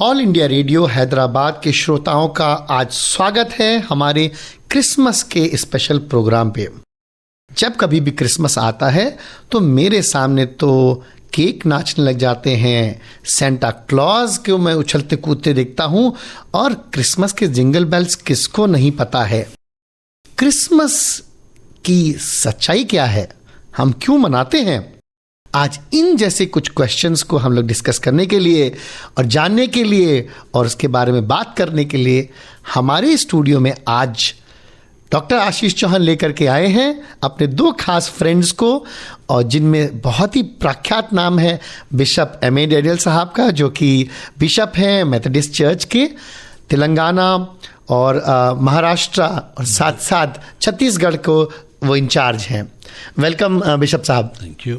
All India radio Hyderabad के श्रोताओं का आज स्वागत है हमारे क्रिसमस के स्पेशल प्रोग्राम पे। जब कभी भी क्रिसमस आता है तो मेरे सामने तो केक नाचने लग जाते हैं, सेंटा क्लॉज को मैं उछलते कूदते देखता हूँ और क्रिसमस के जिंगल बेल्स किसको नहीं पता है। क्रिसमस की सच्चाई क्या है, हम क्यों मनाते हैं, आज इन जैसे कुछ क्वेश्चंस को हम लोग डिस्कस करने के लिए और जानने के लिए और उसके बारे में बात करने के लिए हमारे स्टूडियो में आज डॉक्टर आशीष चौहान लेकर के आए हैं अपने दो खास फ्रेंड्स को, और जिनमें बहुत ही प्रख्यात नाम है बिशप एम.ए. डेनियल साहब का, जो कि बिशप हैं मेथोडिस्ट चर्च के तेलंगाना और महाराष्ट्र और साथ साथ छत्तीसगढ़ को वो इंचार्ज हैं। वेलकम बिशप साहब। Thank you.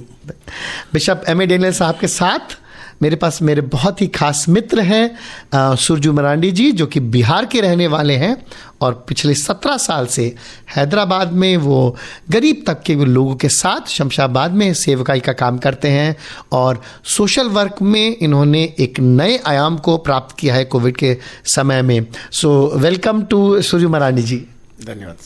Bishop M A. Daniel साहब के साथ मेरे पास मेरे बहुत ही खास मित्र हैं सुरजू मरांडी जी, जो कि बिहार के रहने वाले हैं और पिछले 17 साल से हैदराबाद में वो गरीब तबके के लोगों के साथ शमशाबाद में सेवकाई का काम करते हैं और सोशल वर्क में इन्होंने एक नए आयाम को प्राप्त किया है कोविड के समय में। So welcome to Surju Marandi जी। धन्यवाद।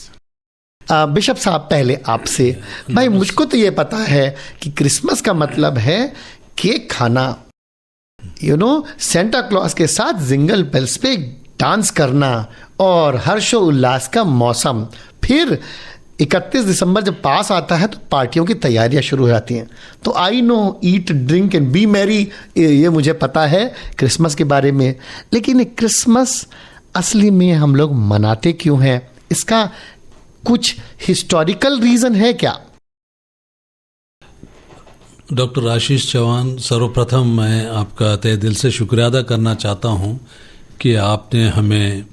बिशप साहब, पहले आपसे भाई, मुझको तो ये पता है कि क्रिसमस का मतलब है केक खाना, सेंटा क्लॉज के साथ जिंगल बेल्स पे डांस करना और हर्षो उल्लास का मौसम। फिर 31 दिसंबर जब पास आता है तो पार्टियों की तैयारियां शुरू हो जाती हैं। तो I know eat drink and B Mary, ये मुझे पता है क्रिसमस के बारे में, लेकिन क्रिसमस असली में हम लोग मनाते क्यों हैं, इसका कुछ हिस्टोरिकल रीजन है क्या? डॉक्टर आशीष चौहान, सर्वप्रथम मैं आपका तहे दिल से शुक्रिया अदा करना चाहता हूं कि आपने हमें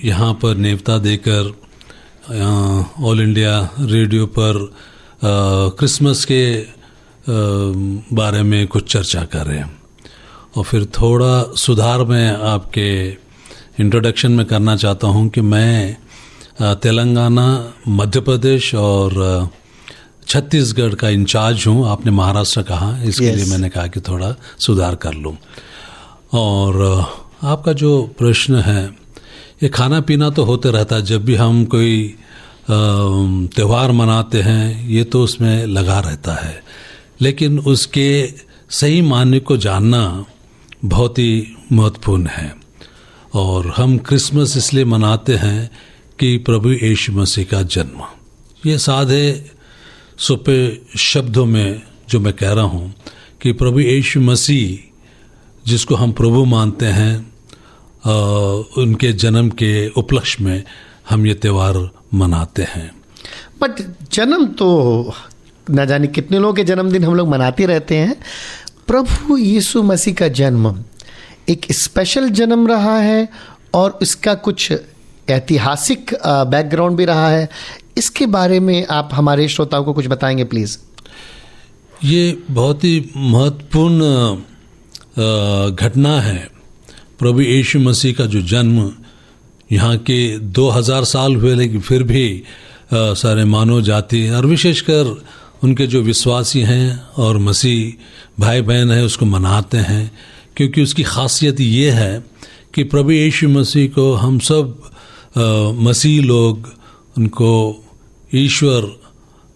यहाँ पर नेवता देकर ऑल इंडिया रेडियो पर क्रिसमस के बारे में कुछ चर्चा कर रहे हैं। और फिर थोड़ा सुधार मैं आपके इंट्रोडक्शन में करना चाहता हूं कि मैं तेलंगाना, मध्य प्रदेश और छत्तीसगढ़ का इंचार्ज हूँ। आपने महाराष्ट्र कहा, इसके लिए मैंने कहा कि थोड़ा सुधार कर लूँ। और आपका जो प्रश्न है, ये खाना पीना तो होते रहता है, जब भी हम कोई त्यौहार मनाते हैं ये तो उसमें लगा रहता है, लेकिन उसके सही मायने को जानना बहुत ही महत्वपूर्ण है। और हम क्रिसमस इसलिए मनाते हैं कि प्रभु यीशु मसीह का जन्म। ये सादे सुपे शब्दों में जो मैं कह रहा हूँ कि प्रभु यीशु मसीह जिसको हम प्रभु मानते हैं, उनके जन्म के उपलक्ष्य में हम ये त्यौहार मनाते हैं। बट जन्म तो न जाने कितने लोगों के जन्मदिन हम लोग मनाते रहते हैं। प्रभु यीशु मसीह का जन्म एक स्पेशल जन्म रहा है और इसका कुछ ऐतिहासिक बैकग्राउंड भी रहा है। इसके बारे में आप हमारे श्रोताओं को कुछ बताएंगे प्लीज़? ये बहुत ही महत्वपूर्ण घटना है। प्रभु यीशु मसीह का जो जन्म यहाँ के 2000 साल हुए, लेकिन फिर भी सारे मानव जाति और विशेषकर उनके जो विश्वासी हैं और मसीह भाई बहन हैं उसको मनाते हैं, क्योंकि उसकी खासियत ये है कि प्रभु यीशु मसीह को हम सब मसीह लोग उनको ईश्वर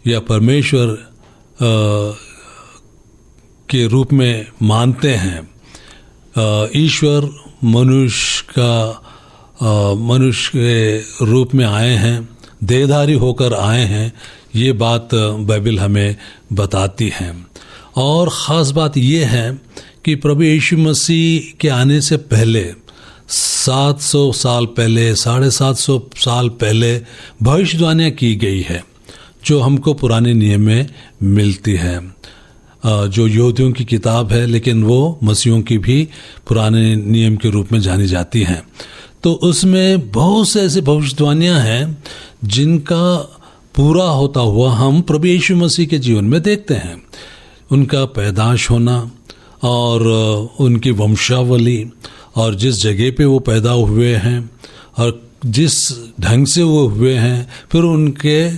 या परमेश्वर के रूप में मानते हैं। ईश्वर मनुष्य के रूप में आए हैं, देहधारी होकर आए हैं, ये बात बाइबल हमें बताती है। और ख़ास बात ये है कि प्रभु यीशु मसीह के आने से पहले 700 साल पहले, 750 साल पहले भविष्यवाणियाँ की गई है, जो हमको पुराने नियम में मिलती है, जो यहूदियों की किताब है, लेकिन वो मसीहों की भी पुराने नियम के रूप में जानी जाती हैं। तो उसमें बहुत से ऐसे भविष्यवाणियाँ हैं जिनका पूरा होता हुआ हम प्रभु यीशु मसीह के जीवन में देखते हैं। उनका पैदाश होना और उनकी वंशावली और जिस जगह पे वो पैदा हुए हैं और जिस ढंग से वो हुए हैं, फिर उनके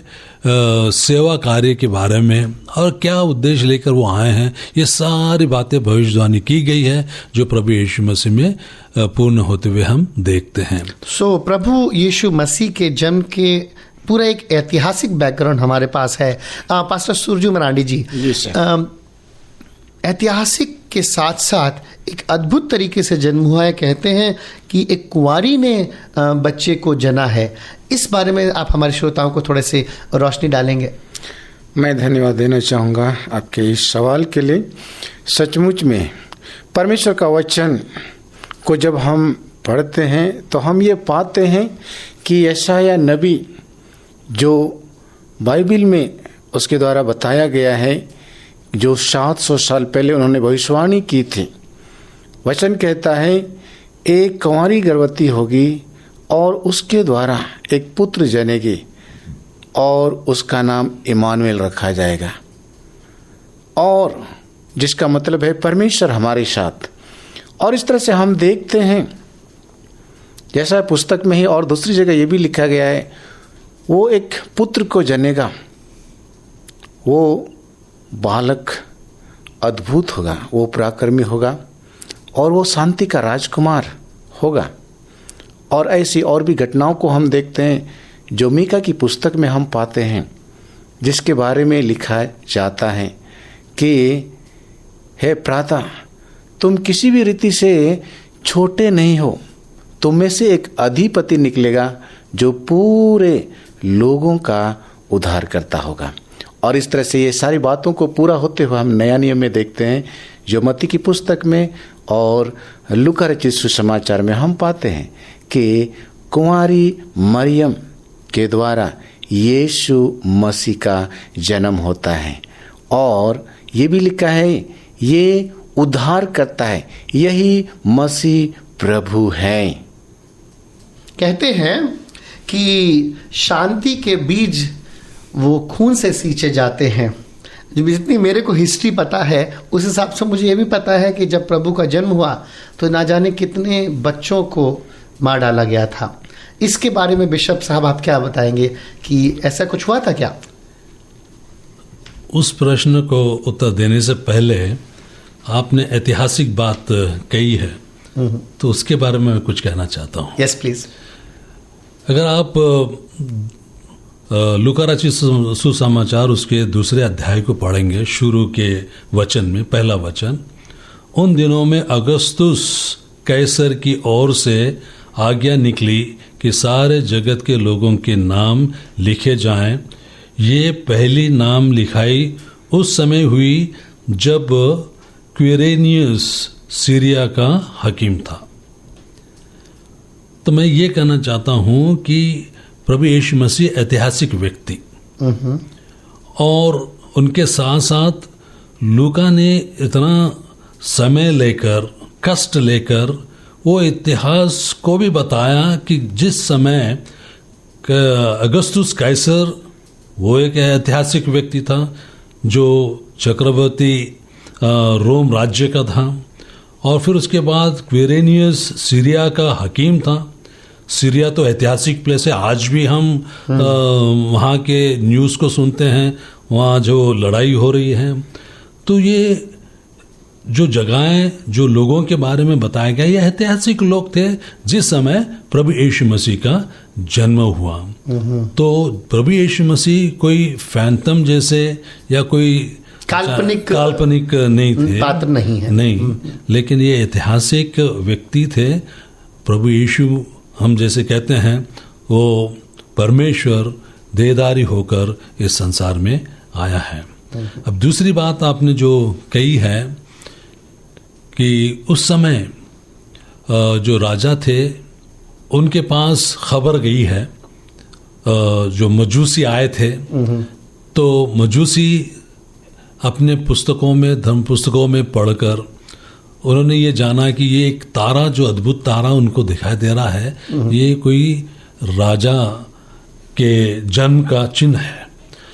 सेवा कार्य के बारे में और क्या उद्देश्य लेकर वो आए हैं, ये सारी बातें भविष्यवाणी की गई है जो प्रभु यीशु मसीह में पूर्ण होते हुए हम देखते हैं। सो प्रभु यीशु मसीह के जन्म के पूरा एक ऐतिहासिक बैकग्राउंड हमारे पास है। पास्टर सुरजू मरांडी जी, ऐतिहासिक के साथ साथ एक अद्भुत तरीके से जन्म हुआ है। कहते हैं कि एक कुंवारी ने बच्चे को जना है। इस बारे में आप हमारे श्रोताओं को थोड़े से रोशनी डालेंगे? मैं धन्यवाद देना चाहूँगा आपके इस सवाल के लिए। सचमुच में परमेश्वर का वचन को जब हम पढ़ते हैं तो हम ये पाते हैं कि यशायाह नबी जो बाइबल में उसके द्वारा बताया गया है, जो 700 साल पहले उन्होंने भविष्यवाणी की थी, वचन कहता है एक कुंवारी गर्भवती होगी और उसके द्वारा एक पुत्र जनेगी और उसका नाम इमानुएल रखा जाएगा, और जिसका मतलब है परमेश्वर हमारे साथ। और इस तरह से हम देखते हैं, जैसा पुस्तक में ही और दूसरी जगह ये भी लिखा गया है, वो एक पुत्र को जनेगा, वो बालक अद्भुत होगा, वो पराक्रमी होगा और वो शांति का राजकुमार होगा। और ऐसी और भी घटनाओं को हम देखते हैं जो मीका की पुस्तक में हम पाते हैं, जिसके बारे में लिखा जाता है कि हे प्राता, तुम किसी भी रीति से छोटे नहीं हो, तुम में से एक अधिपति निकलेगा जो पूरे लोगों का उद्धार करता होगा। और इस तरह से ये सारी बातों को पूरा होते हुए हम नया नियम में देखते हैं, जो मत्ती की पुस्तक में और लूका रचित सुसमाचार में हम पाते हैं कि कुंवारी मरियम के द्वारा यीशु मसीह का जन्म होता है। और ये भी लिखा है ये उद्धार करता है, यही मसीह प्रभु है। कहते हैं कि शांति के बीज वो खून से सींचे जाते हैं। जितनी मेरे को हिस्ट्री पता है उस हिसाब से मुझे ये भी पता है कि जब प्रभु का जन्म हुआ तो ना जाने कितने बच्चों को मार डाला गया था। इसके बारे में बिशप साहब आप क्या बताएंगे कि ऐसा कुछ हुआ था क्या? उस प्रश्न को उत्तर देने से पहले आपने ऐतिहासिक बात कही है, तो उसके बारे में मैं कुछ कहना चाहता हूँ। Yes please. अगर आप लूका रचित सुसमाचार उसके दूसरे अध्याय को पढ़ेंगे, शुरू के वचन में पहला वचन, उन दिनों में अगस्तुस कैसर की ओर से आज्ञा निकली कि सारे जगत के लोगों के नाम लिखे जाएं। ये पहली नाम लिखाई उस समय हुई जब क्विरेनियस सीरिया का हकीम था। तो मैं ये कहना चाहता हूँ कि प्रभु यीशु मसीह ऐतिहासिक व्यक्ति, और उनके साथ साथ लूका ने इतना समय लेकर, कष्ट लेकर वो इतिहास को भी बताया कि जिस समय अगस्तुस कैसर, वो एक ऐतिहासिक व्यक्ति था जो चक्रवर्ती रोम राज्य का था, और फिर उसके बाद क्विरेनियस सीरिया का हकीम था। सीरिया तो ऐतिहासिक प्लेस है, आज भी हम वहाँ के न्यूज़ को सुनते हैं, वहाँ जो लड़ाई हो रही है। तो ये जो जगहें, जो लोगों के बारे में बताया गया, ये ऐतिहासिक लोग थे जिस समय प्रभु यीशु मसीह का जन्म हुआ। तो प्रभु यीशु मसीह कोई फैंटम जैसे या कोई काल्पनिक नहीं थे, पात्र नहीं है, नहीं, लेकिन ये ऐतिहासिक व्यक्ति थे। प्रभु यीशु, हम जैसे कहते हैं, वो परमेश्वर देहधारी होकर इस संसार में आया है। अब दूसरी बात आपने जो कही है कि उस समय जो राजा थे उनके पास खबर गई है, जो मजूसी आए थे, तो मजूसी अपने पुस्तकों में, धर्म पुस्तकों में पढ़कर उन्होंने ये जाना कि ये एक तारा, जो अद्भुत तारा उनको दिखाई दे रहा है, ये कोई राजा के जन्म का चिन्ह है,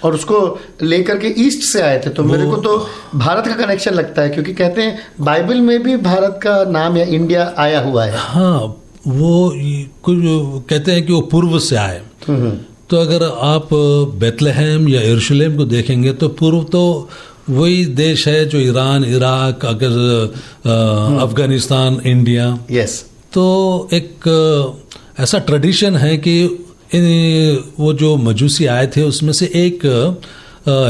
और उसको लेकर के ईस्ट से आए थे। तो मेरे को तो भारत का कनेक्शन लगता है, क्योंकि कहते हैं बाइबल में भी भारत का नाम या इंडिया आया हुआ है। हाँ, वो कुछ कहते हैं कि वो पूर्व से आए। तो अगर आप बेथलेहम या यरूशलेम को देखेंगे तो पूर्व तो वही देश है जो ईरान, इराक, अगर अफगानिस्तान, इंडिया। यस। तो एक ऐसा ट्रेडिशन है कि वो जो मजूसी आए थे उसमें से एक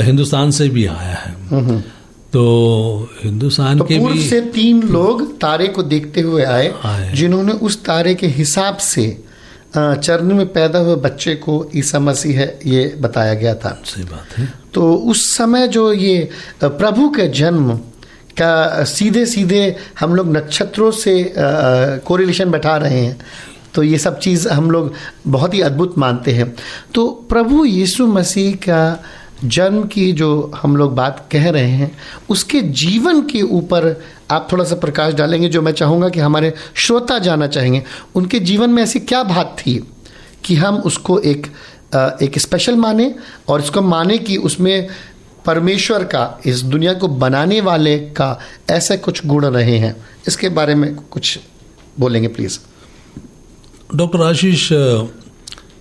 हिंदुस्तान से भी आया है। तो हिंदुस्तान तो के पूर्व भी से 3 लोग तारे को देखते हुए आए जिन्होंने उस तारे के हिसाब से चरण में पैदा हुए बच्चे को ईसा मसीह है ये बताया गया था। सही बात है। तो उस समय जो ये प्रभु के जन्म का सीधे सीधे हम लोग नक्षत्रों से कोरिलेशन बैठा रहे हैं, तो ये सब चीज़ हम लोग बहुत ही अद्भुत मानते हैं। तो प्रभु यीशु मसीह का जन्म की जो हम लोग बात कह रहे हैं, उसके जीवन के ऊपर आप थोड़ा सा प्रकाश डालेंगे, जो मैं चाहूँगा कि हमारे श्रोता जानना चाहेंगे। उनके जीवन में ऐसी क्या बात थी कि हम उसको एक स्पेशल माने, और इसको माने कि उसमें परमेश्वर का, इस दुनिया को बनाने वाले का ऐसे कुछ गुण रहे हैं। इसके बारे में कुछ बोलेंगे प्लीज़। डॉक्टर आशीष,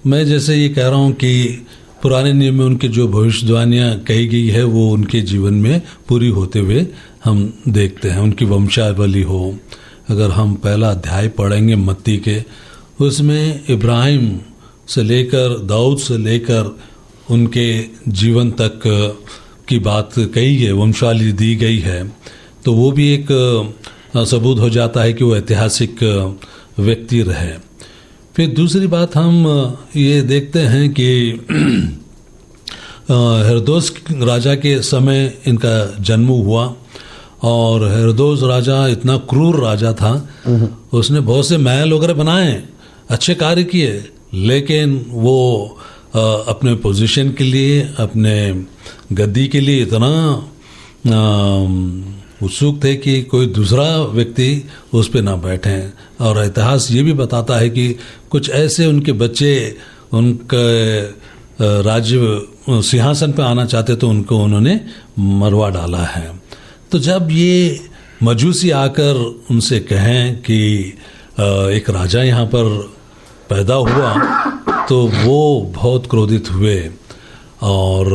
मैं जैसे ये कह रहा हूँ कि पुराने नियम में उनकी जो भविष्यवाणियाँ कही गई है वो उनके जीवन में पूरी होते हुए हम देखते हैं। उनकी वंशावली हो, अगर हम पहला अध्याय पढ़ेंगे मत्ती के, उसमें इब्राहिम से लेकर दाऊद से लेकर उनके जीवन तक की बात कही है, वंशावली दी गई है। तो वो भी एक सबूत हो जाता है कि वो ऐतिहासिक व्यक्ति रहे। फिर दूसरी बात हम ये देखते हैं कि हेरोदेस राजा के समय इनका जन्म हुआ, और हेरोदेस राजा इतना क्रूर राजा था, उसने बहुत से महल वगैरह बनाए, अच्छे कार्य किए, लेकिन वो अपने पोजीशन के लिए, अपने गद्दी के लिए इतना उत्सुक थे कि कोई दूसरा व्यक्ति उस पर ना बैठे। और इतिहास ये भी बताता है कि कुछ ऐसे उनके बच्चे उनके राज्य सिंहासन पर आना चाहते तो उनको उन्होंने मरवा डाला है। तो जब ये मजूसी आकर उनसे कहें कि एक राजा यहाँ पर पैदा हुआ, तो वो बहुत क्रोधित हुए और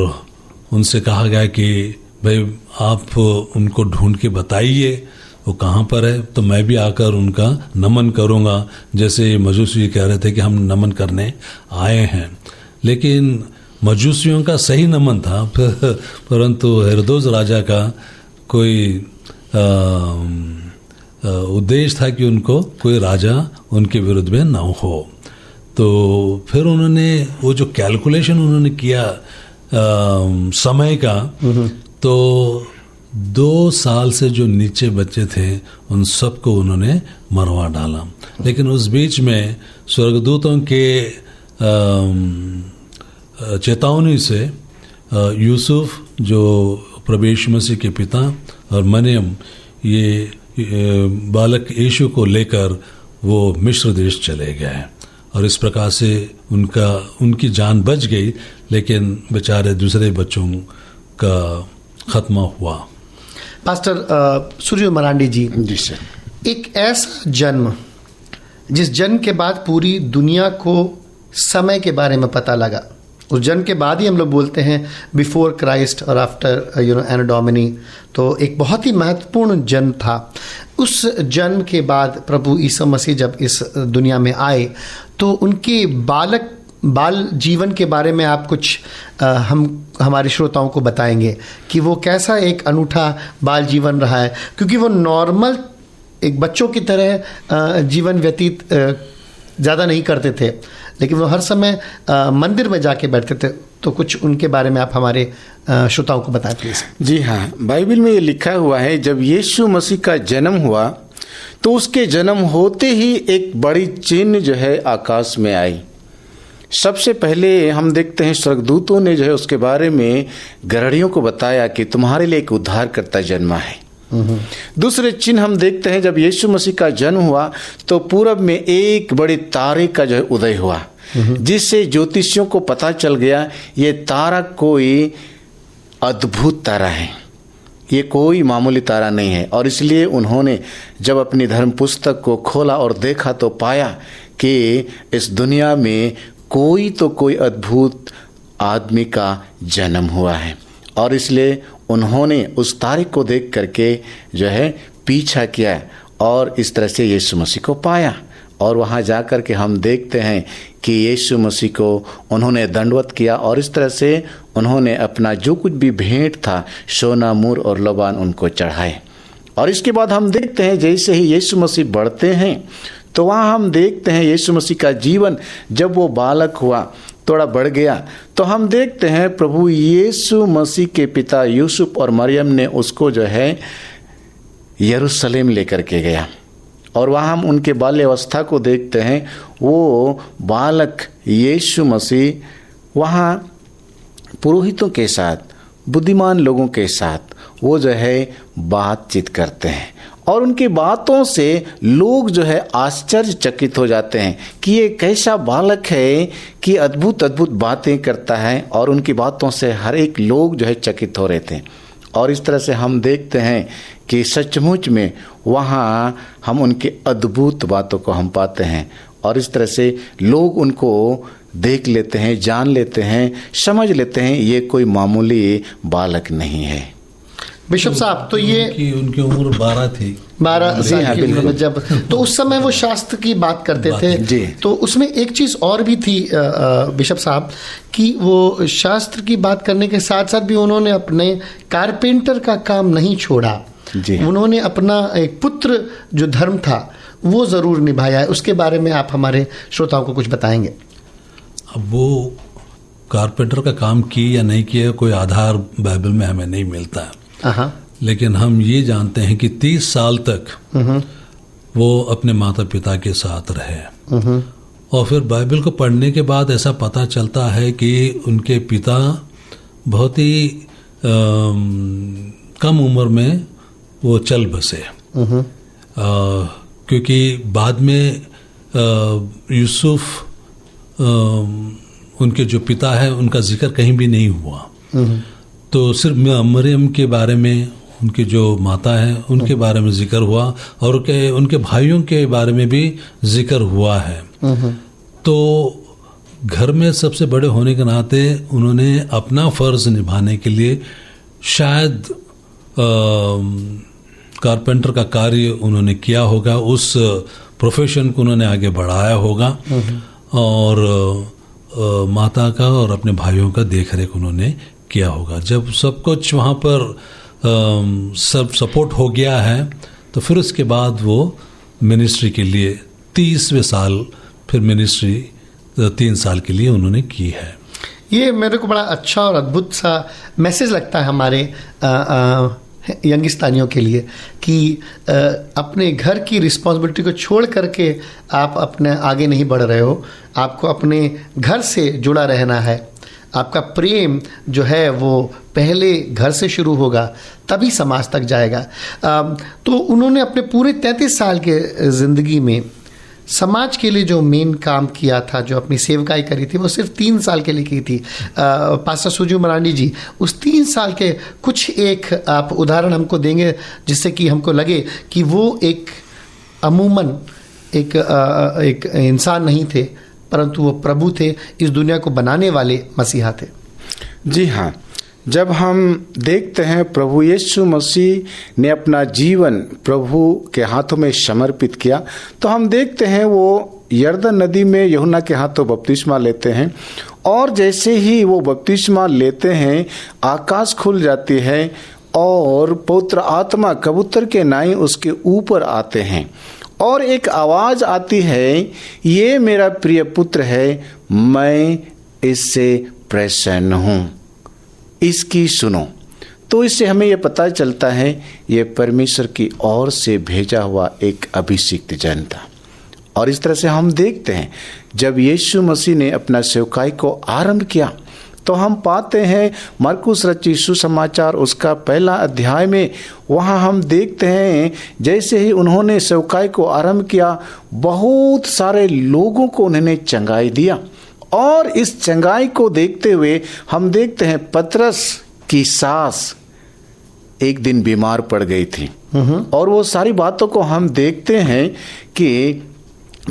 उनसे कहा गया कि भाई आप उनको ढूंढ के बताइए वो कहाँ पर है, तो मैं भी आकर उनका नमन करूँगा, जैसे मजूसी कह रहे थे कि हम नमन करने आए हैं। लेकिन मजूसियों का सही नमन था, परंतु हेरोदेस राजा का कोई उद्देश्य था कि उनको कोई राजा उनके विरुद्ध में ना हो। तो फिर उन्होंने वो जो कैलकुलेशन उन्होंने किया समय का, तो 2 साल से जो नीचे बच्चे थे उन सबको उन्होंने मरवा डाला। लेकिन उस बीच में स्वर्गदूतों के चेतावनी से यूसुफ जो प्रभु यीशु मसीह के पिता और मरियम ये बालक यीशु को लेकर वो मिस्र देश चले गए, और इस प्रकार से उनकी जान बच गई, लेकिन बेचारे दूसरे बच्चों का खत्मा हुआ। पास्टर सूर्य मरांडी जी सर, एक ऐसा जन्म जिस जन्म के बाद पूरी दुनिया को समय के बारे में पता लगा, उस जन्म के बाद ही हम लोग बोलते हैं बिफोर क्राइस्ट और आफ्टर एनो डोमिनी, तो एक बहुत ही महत्वपूर्ण जन्म था। उस जन्म के बाद प्रभु यीशु मसीह जब इस दुनिया में आए, तो उनके बाल जीवन के बारे में आप कुछ हम हमारे श्रोताओं को बताएंगे कि वो कैसा एक अनूठा बाल जीवन रहा है, क्योंकि वो नॉर्मल एक बच्चों की तरह जीवन व्यतीत ज़्यादा नहीं करते थे, लेकिन वो हर समय मंदिर में जाके बैठते थे। तो कुछ उनके बारे में आप हमारे श्रोताओं को बताएं प्लीज़। जी हाँ, बाइबल में ये लिखा हुआ है, जब यीशु मसीह का जन्म हुआ तो उसके जन्म होते ही एक बड़ी चिन्ह जो है आकाश में आई। सबसे पहले हम देखते हैं स्वर्गदूतों ने जो है उसके बारे में गड़हड़ियों को बताया कि तुम्हारे लिए एक उद्धारकर्ता जन्मा है। दूसरे चिन्ह हम देखते हैं, जब यीशु मसीह का जन्म हुआ तो पूरब में एक बड़े तारे का जो है उदय हुआ, जिससे ज्योतिषियों को पता चल गया ये तारा कोई अद्भुत तारा है, ये कोई मामूली तारा नहीं है। और इसलिए उन्होंने जब अपनी धर्म पुस्तक को खोला और देखा तो पाया कि इस दुनिया में कोई अद्भुत आदमी का जन्म हुआ है। और इसलिए उन्होंने उस तारीख को देख करके जो है पीछा किया और इस तरह से यीशु मसीह को पाया। और वहाँ जा कर के हम देखते हैं कि यीशु मसीह को उन्होंने दंडवत किया और इस तरह से उन्होंने अपना जो कुछ भी भेंट था, सोना, मूर और लोबान उनको चढ़ाए। और इसके बाद हम देखते हैं जैसे ही यीशु मसीह बढ़ते हैं तो वहाँ हम देखते हैं यीशु मसीह का जीवन जब वो बालक हुआ, थोड़ा बढ़ गया, तो हम देखते हैं प्रभु यीशु मसीह के पिता यूसुफ और मरियम ने उसको जो है यरूशलेम लेकर के गया। और वहाँ हम उनके बाल्यावस्था को देखते हैं। वो बालक यीशु मसीह वहाँ पुरोहितों के साथ, बुद्धिमान लोगों के साथ वो जो है बातचीत करते हैं और उनकी बातों से लोग जो है आश्चर्यचकित हो जाते हैं कि ये कैसा बालक है कि अद्भुत अद्भुत बातें करता है। और उनकी बातों से हर एक लोग जो है चकित हो रहे थे। और इस तरह से हम देखते हैं कि सचमुच में वहाँ हम उनके अद्भुत बातों को हम पाते हैं और इस तरह से लोग उनको देख लेते हैं, जान लेते हैं, समझ लेते हैं ये कोई मामूली बालक नहीं है। बिशप साहब, तो ये उनकी उम्र 12 थी, 12 साल की उम्र में जब, तो उस समय वो शास्त्र की बात करते थे। तो उसमें एक चीज़ और भी थी बिशप साहब कि वो शास्त्र की बात करने के साथ साथ भी उन्होंने अपने कारपेंटर का काम नहीं छोड़ा। उन्होंने अपना एक पुत्र जो धर्म था वो ज़रूर निभाया है। उसके बारे में आप हमारे श्रोताओं को कुछ बताएंगे? अब वो कारपेंटर का काम किया या नहीं किया कोई आधार बाइबल में हमें नहीं मिलता है, लेकिन हम ये जानते हैं कि 30 साल तक वो अपने माता पिता के साथ रहे। और फिर बाइबल को पढ़ने के बाद ऐसा पता चलता है कि उनके पिता बहुत ही कम उम्र में वो चल बसे, क्योंकि बाद में यूसुफ उनके जो पिता है उनका जिक्र कहीं भी नहीं हुआ। तो सिर्फ मरियम के बारे में, उनकी जो माता है उनके बारे में जिक्र हुआ और उनके भाइयों के बारे में भी जिक्र हुआ है। तो घर में सबसे बड़े होने के नाते उन्होंने अपना फ़र्ज़ निभाने के लिए शायद कारपेंटर का कार्य उन्होंने किया होगा, उस प्रोफेशन को उन्होंने आगे बढ़ाया होगा और माता का और अपने भाइयों का देख रेख उन्होंने किया होगा। जब सब कुछ वहाँ पर सब सपोर्ट हो गया है तो फिर उसके बाद वो मिनिस्ट्री के लिए 30वें साल फिर मिनिस्ट्री 3 साल के लिए उन्होंने की है। ये मेरे को बड़ा अच्छा और अद्भुत सा मैसेज लगता है हमारे यंगिस्तानियों के लिए कि अपने घर की रिस्पॉन्सिबिलिटी को छोड़ करके आप अपने आगे नहीं बढ़ रहे हो। आपको अपने घर से जुड़ा रहना है। आपका प्रेम जो है वो पहले घर से शुरू होगा, तभी समाज तक जाएगा। तो उन्होंने अपने पूरे 33 साल के ज़िंदगी में समाज के लिए जो मेन काम किया था, जो अपनी सेवकाई करी थी, वो सिर्फ 3 साल के लिए की थी। पास्टर सुजू मरांडी जी, उस 3 साल के कुछ एक आप उदाहरण हमको देंगे जिससे कि हमको लगे कि वो एक अमूमन एक इंसान नहीं थे, परंतु वो प्रभु थे, इस दुनिया को बनाने वाले मसीहा थे। जी हाँ, जब हम देखते हैं प्रभु यीशु मसीह ने अपना जीवन प्रभु के हाथों में समर्पित किया, तो हम देखते हैं वो यरदन नदी में यूहन्ना के हाथों बपतिस्मा लेते हैं और जैसे ही वो बपतिस्मा लेते हैं आकाश खुल जाती है और पवित्र आत्मा कबूतर के नाई उसके ऊपर आते हैं और एक आवाज़ आती है, ये मेरा प्रिय पुत्र है, मैं इससे प्रसन्न हूँ, इसकी सुनो। तो इससे हमें यह पता चलता है ये परमेश्वर की ओर से भेजा हुआ एक अभिषिक्त जन था। और इस तरह से हम देखते हैं जब यीशु मसीह ने अपना सेवकाई को आरंभ किया तो हम पाते हैं मरकुस रचित सुसमाचार उसका 1 अध्याय में, वहाँ हम देखते हैं जैसे ही उन्होंने सेवकाई को आरंभ किया बहुत सारे लोगों को उन्होंने चंगाई दिया। और इस चंगाई को देखते हुए हम देखते हैं पतरस की सास एक दिन बीमार पड़ गई थी। और वो सारी बातों को हम देखते हैं कि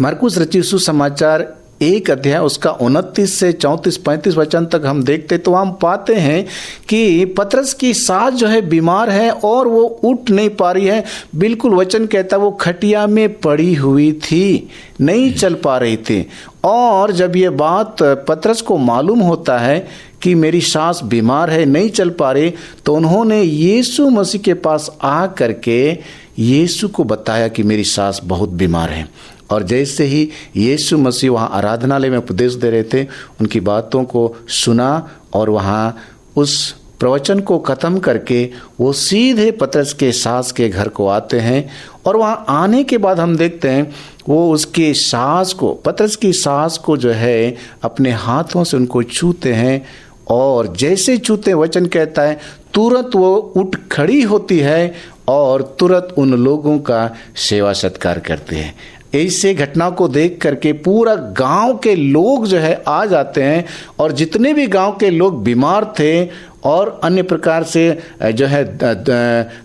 मरकुस रचित सुसमाचार 1 अध्याय उसका 29 से 34-35 वचन तक हम देखते तो हम पाते हैं कि पतरस की सास जो है बीमार है और वो उठ नहीं पा रही है। बिल्कुल वचन कहता वो खटिया में पड़ी हुई थी, नहीं चल पा रही थी। और जब ये बात पतरस को मालूम होता है कि मेरी सास बीमार है, नहीं चल पा रही, तो उन्होंने यीशु मसीह के पास आ करके यीशु को बताया कि मेरी सास बहुत बीमार है। और जैसे ही यीशु मसीह वहाँ आराधनालय में उपदेश दे रहे थे, उनकी बातों को सुना और वहाँ उस प्रवचन को ख़त्म करके वो सीधे पतरस के सास के घर को आते हैं। और वहाँ आने के बाद हम देखते हैं वो उसके सास को, पतरस की सास को जो है अपने हाथों से उनको छूते हैं। और जैसे छूते वचन कहता है तुरंत वो उठ खड़ी होती है और तुरंत उन लोगों का सेवा सत्कार करते हैं। ऐसे घटना को देख करके पूरा गांव के लोग जो है आ जाते हैं और जितने भी गांव के लोग बीमार थे और अन्य प्रकार से जो है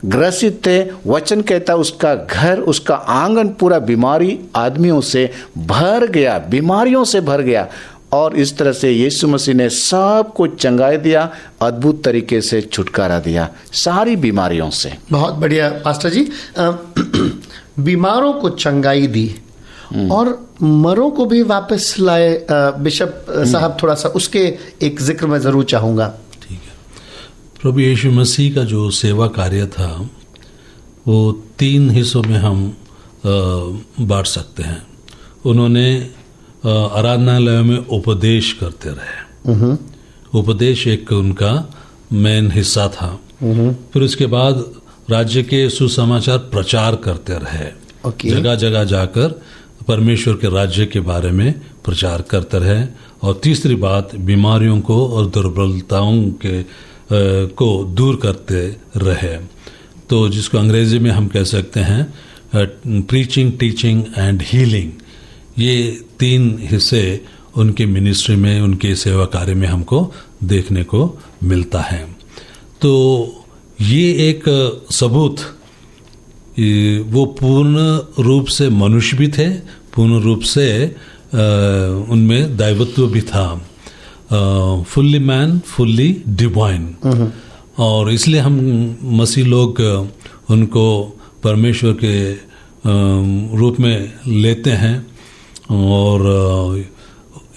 ग्रसित थे, वचन कहता उसका घर, उसका आंगन पूरा बीमारी आदमियों से भर गया, बीमारियों से भर गया। और इस तरह से यीशु मसीह ने सबको चंगाई दिया, अद्भुत तरीके से छुटकारा दिया सारी बीमारियों से। बहुत बढ़िया पास्टर जी। बीमारों को चंगाई दी और मरों को भी वापस लाए। बिशप साहब थोड़ा सा उसके एक जिक्र में जरूर चाहूँगा। ठीक है। प्रभु यीशु मसीह का जो सेवा कार्य था वो 3 हिस्सों में हम बांट सकते हैं। उन्होंने आराधनालय में उपदेश करते रहे, उपदेश एक उनका मेन हिस्सा था। फिर उसके बाद राज्य के सुसमाचार प्रचार करते रहे, जगह जगह जाकर परमेश्वर के राज्य के बारे में प्रचार करते रहे। और तीसरी बात, बीमारियों को और दुर्बलताओं के को दूर करते रहे। तो जिसको अंग्रेजी में हम कह सकते हैं प्रीचिंग, टीचिंग एंड हीलिंग। ये 3 हिस्से उनके मिनिस्ट्री में, उनके सेवा कार्य में हमको देखने को मिलता है। तो ये एक सबूत, वो पूर्ण रूप से मनुष्य भी थे, पूर्ण रूप से उनमें दैवत्व भी था, फुल्ली मैन फुल्ली डिवाइन। और इसलिए हम मसीह लोग उनको परमेश्वर के रूप में लेते हैं। और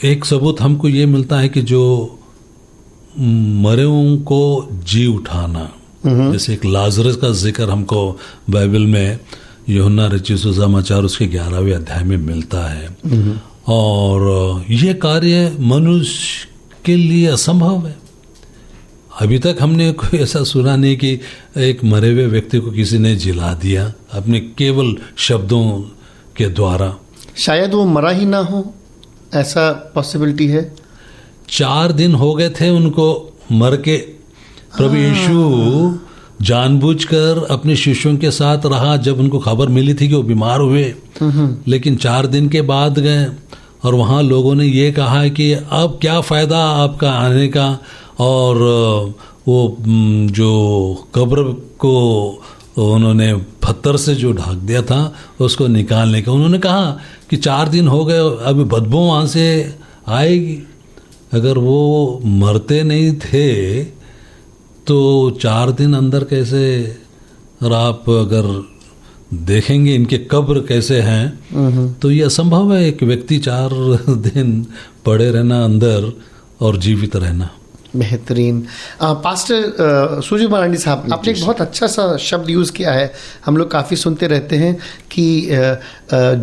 एक सबूत हमको ये मिलता है कि जो मरे को जी उठाना, जैसे एक लाजरस का जिक्र हमको बाइबल में यूहन्ना रचित सुसमाचार उसके 11वें अध्याय में मिलता है। और ये कार्य मनुष्य के लिए असंभव है। अभी तक हमने कोई ऐसा सुना नहीं कि एक मरे हुए व्यक्ति को किसी ने जिला दिया अपने केवल शब्दों के द्वारा। शायद वो मरा ही ना हो, ऐसा पॉसिबिलिटी है। 4 दिन हो गए थे उनको मर के। प्रभु यीशु जानबूझकर अपने शिष्यों के साथ रहा जब उनको खबर मिली थी कि वो बीमार हुए। लेकिन 4 दिन के बाद गए और वहाँ लोगों ने ये कहा कि अब क्या फ़ायदा आपका आने का। और वो जो कब्र को उन्होंने पत्थर से जो ढक दिया था उसको निकालने का, उन्होंने कहा कि 4 दिन हो गए, अभी बदबू वहाँ से आएगी। अगर वो मरते नहीं थे तो 4 दिन अंदर कैसे, और आप अगर देखेंगे इनके कब्र कैसे हैं तो ये असंभव है एक व्यक्ति 4 दिन पड़े रहना अंदर और जीवित रहना। बेहतरीन। पास्टर सुजी मरांडी साहब, आपने एक बहुत अच्छा सा शब्द यूज़ किया है। हम लोग काफ़ी सुनते रहते हैं कि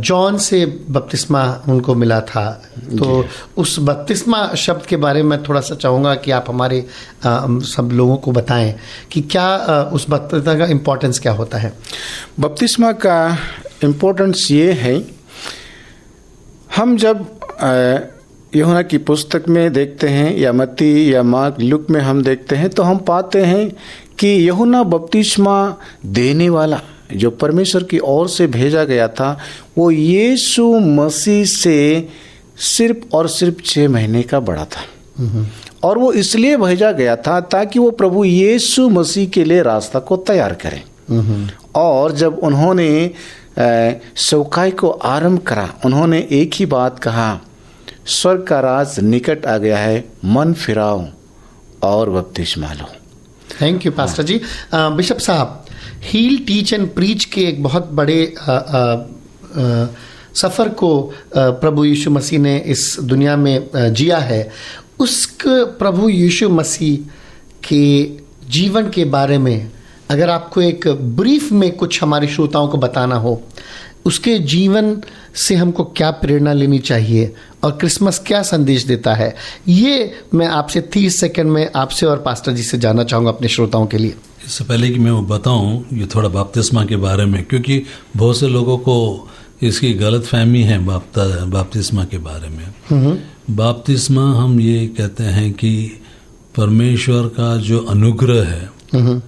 जॉन से बपतिस्मा उनको मिला था, तो उस बपतिस्मा शब्द के बारे में थोड़ा सा चाहूँगा कि आप हमारे सब लोगों को बताएं कि क्या उस बपतिस्मा का इम्पोर्टेंस क्या होता है। बपतिस्मा का इम्पोर्टेंस ये है, हम जब यूहन्ना की पुस्तक में देखते हैं या मत्ती या मार्क लूक में हम देखते हैं तो हम पाते हैं कि यूहन्ना बपतिस्मा देने वाला जो परमेश्वर की ओर से भेजा गया था वो यीशु मसीह से सिर्फ और सिर्फ 6 महीने का बड़ा था। और वो इसलिए भेजा गया था ताकि वो प्रभु यीशु मसीह के लिए रास्ता को तैयार करें। और जब उन्होंने सेवकाई को आरंभ करा, उन्होंने एक ही बात कहा, स्वर्ग का राज निकट आ गया है, मन फिराओ और बपतिस्मा लो। Thank you pastor ji. Bishop साहब, हील टीच एंड प्रीच के एक बहुत बड़े सफ़र को प्रभु यीशु मसीह ने इस दुनिया में जिया है। उस प्रभु यीशु मसीह के जीवन के बारे में अगर आपको एक ब्रीफ में कुछ हमारे श्रोताओं को बताना हो, उसके जीवन से हमको क्या प्रेरणा लेनी चाहिए और क्रिसमस क्या संदेश देता है, ये मैं आपसे 30 सेकंड में आपसे और पास्टर जी से जानना चाहूँगा अपने श्रोताओं के लिए। इससे पहले कि मैं वो बताऊं, ये थोड़ा बपतिस्मा के बारे में, क्योंकि बहुत से लोगों को इसकी गलत फहमी है बपतिस्मा के बारे में। बपतिस्मा हम ये कहते हैं कि परमेश्वर का जो अनुग्रह है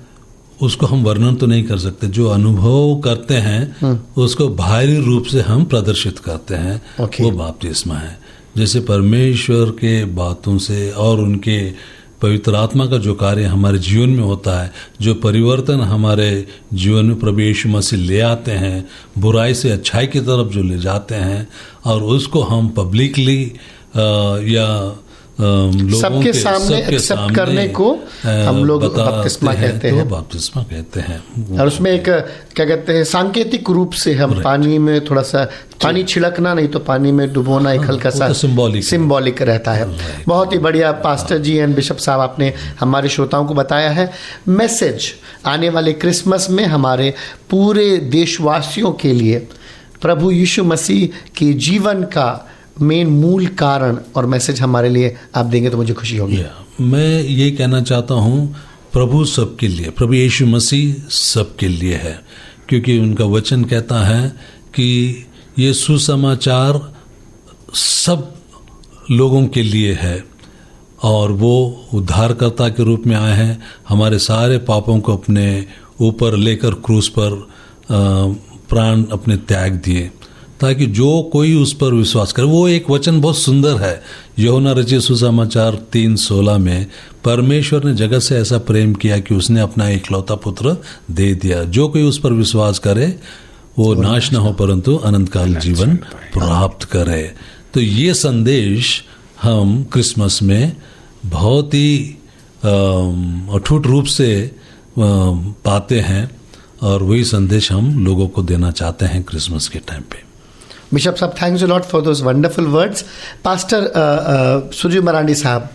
उसको हम वर्णन तो नहीं कर सकते, जो अनुभव करते हैं उसको बाहरी रूप से हम प्रदर्शित करते हैं। वो बपतिस्मा है। जैसे परमेश्वर के बातों से और उनके पवित्र आत्मा का जो कार्य हमारे जीवन में होता है, जो परिवर्तन हमारे जीवन में प्रभु यीशु मसीह ले आते हैं, बुराई से अच्छाई की तरफ जो ले जाते हैं, और उसको हम पब्लिकली या सबके सामने एक्सेप्ट करने को हम लोग बपतिस्मा कहते हैं। बपतिस्मा कहते हैं। और उसमें एक क्या कहते हैं, सांकेतिक रूप से हम पानी में थोड़ा सा पानी छिड़कना, नहीं तो पानी में डुबोना, एक हल्का सा सिंबॉलिक रहता है। बहुत ही बढ़िया पास्टर जी एंड बिशप साहब आपने हमारे श्रोताओं को बताया है मैसेज आने वाले क्रिसमस में हमारे पूरे देशवासियों के लिए प्रभु यीशु मसीह के जीवन का मेन मूल कारण और मैसेज हमारे लिए आप देंगे तो मुझे खुशी होगी। मैं ये कहना चाहता हूँ, प्रभु सबके लिए, प्रभु यीशु मसीह सबके लिए है, क्योंकि उनका वचन कहता है कि ये सुसमाचार सब लोगों के लिए है और वो उद्धारकर्ता के रूप में आए हैं, हमारे सारे पापों को अपने ऊपर लेकर क्रूस पर प्राण अपने त्याग दिए ताकि जो कोई उस पर विश्वास करे। वो एक वचन बहुत सुंदर है, यूहन्ना रचित सुसमाचार 3:16 में, परमेश्वर ने जगत से ऐसा प्रेम किया कि उसने अपना एकलौता पुत्र दे दिया, जो कोई उस पर विश्वास करे वो नाश न हो परंतु अनंतकाल जीवन प्राप्त करे। तो ये संदेश हम क्रिसमस में बहुत ही अटूट रूप से पाते हैं और वही संदेश हम लोगों को देना चाहते हैं क्रिसमस के टाइम पे। बिशप साहब, thanks a lot for those wonderful words. Pastor Surju Marandi साहब,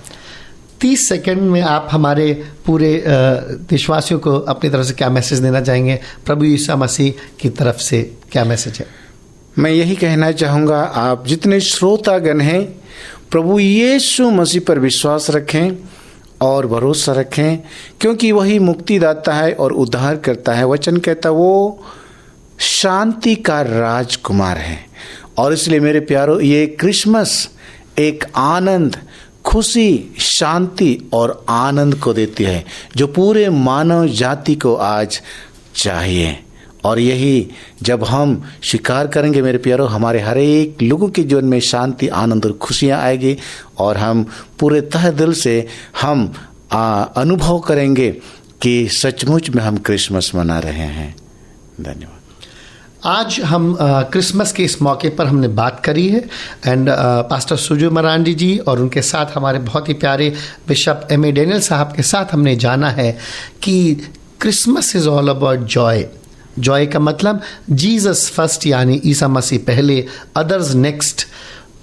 30 सेकंड में आप हमारे पूरे देशवासियों को अपनी तरफ से क्या मैसेज देना चाहेंगे? प्रभु यीशु मसीह की तरफ से क्या मैसेज है? मैं यही कहना चाहूँगा, आप जितने श्रोतागण हैं प्रभु यीशु मसीह पर विश्वास रखें और भरोसा रखें, क्योंकि वही मुक्तिदाता है और उद्धार करता है। वचन कहता वो शांति का राजकुमार है। और इसलिए मेरे प्यारो, ये क्रिसमस एक आनंद, खुशी, शांति और आनंद को देती है जो पूरे मानव जाति को आज चाहिए। और यही जब हम स्वीकार करेंगे मेरे प्यारो, हमारे हर एक लोगों के जीवन में शांति, आनंद और खुशियाँ आएगी और हम पूरे तह दिल से हम अनुभव करेंगे कि सचमुच में हम क्रिसमस मना रहे हैं। धन्यवाद। आज हम क्रिसमस के इस मौके पर हमने बात करी है एंड पास्टर सुरजू मरांडी जी और उनके साथ हमारे बहुत ही प्यारे बिशप M.A. डेनियल साहब के साथ हमने जाना है कि Christmas is all about Joy. Joy का मतलब जीसस फर्स्ट, यानी ईसा मसीह पहले, अदर्स नेक्स्ट,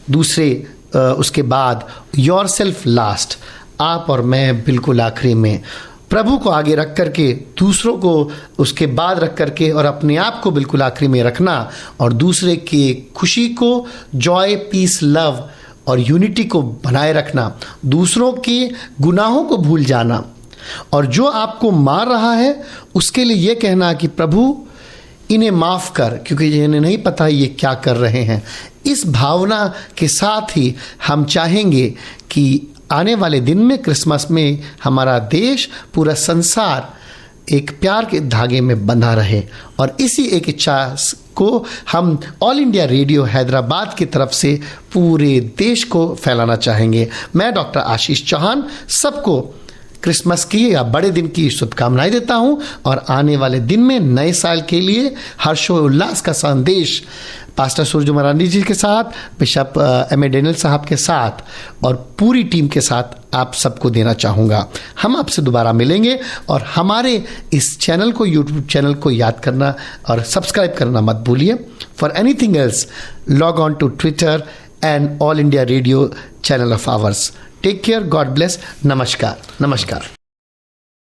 दूसरे उसके बाद, योर सेल्फ लास्ट, आप और मैं बिल्कुल आखिरी में। प्रभु को आगे रख करके, दूसरों को उसके बाद रख करके और अपने आप को बिल्कुल आखिरी में रखना और दूसरे की खुशी को, जॉय, पीस, लव और यूनिटी को बनाए रखना, दूसरों के गुनाहों को भूल जाना और जो आपको मार रहा है उसके लिए ये कहना कि प्रभु इन्हें माफ़ कर, क्योंकि इन्हें नहीं पता ये क्या कर रहे हैं। इस भावना के साथ ही हम चाहेंगे कि आने वाले दिन में, क्रिसमस में, हमारा देश, पूरा संसार एक प्यार के धागे में बंधा रहे और इसी एक इच्छा को हम ऑल इंडिया रेडियो हैदराबाद की तरफ से पूरे देश को फैलाना चाहेंगे। मैं डॉक्टर आशीष चौहान सबको क्रिसमस की या बड़े दिन की शुभकामनाएं देता हूं और आने वाले दिन में नए साल के लिए हर्षोल्लास का संदेश पास्टर सूरज मरांडी जी के साथ, बिशप M.A. डेनियल साहब के साथ और पूरी टीम के साथ आप सबको देना चाहूँगा। हम आपसे दोबारा मिलेंगे और हमारे इस चैनल को, यूट्यूब चैनल को याद करना और सब्सक्राइब करना मत भूलिए। For anything else log on to Twitter and All India Radio channel of ours. Take care, God bless, नमस्कार।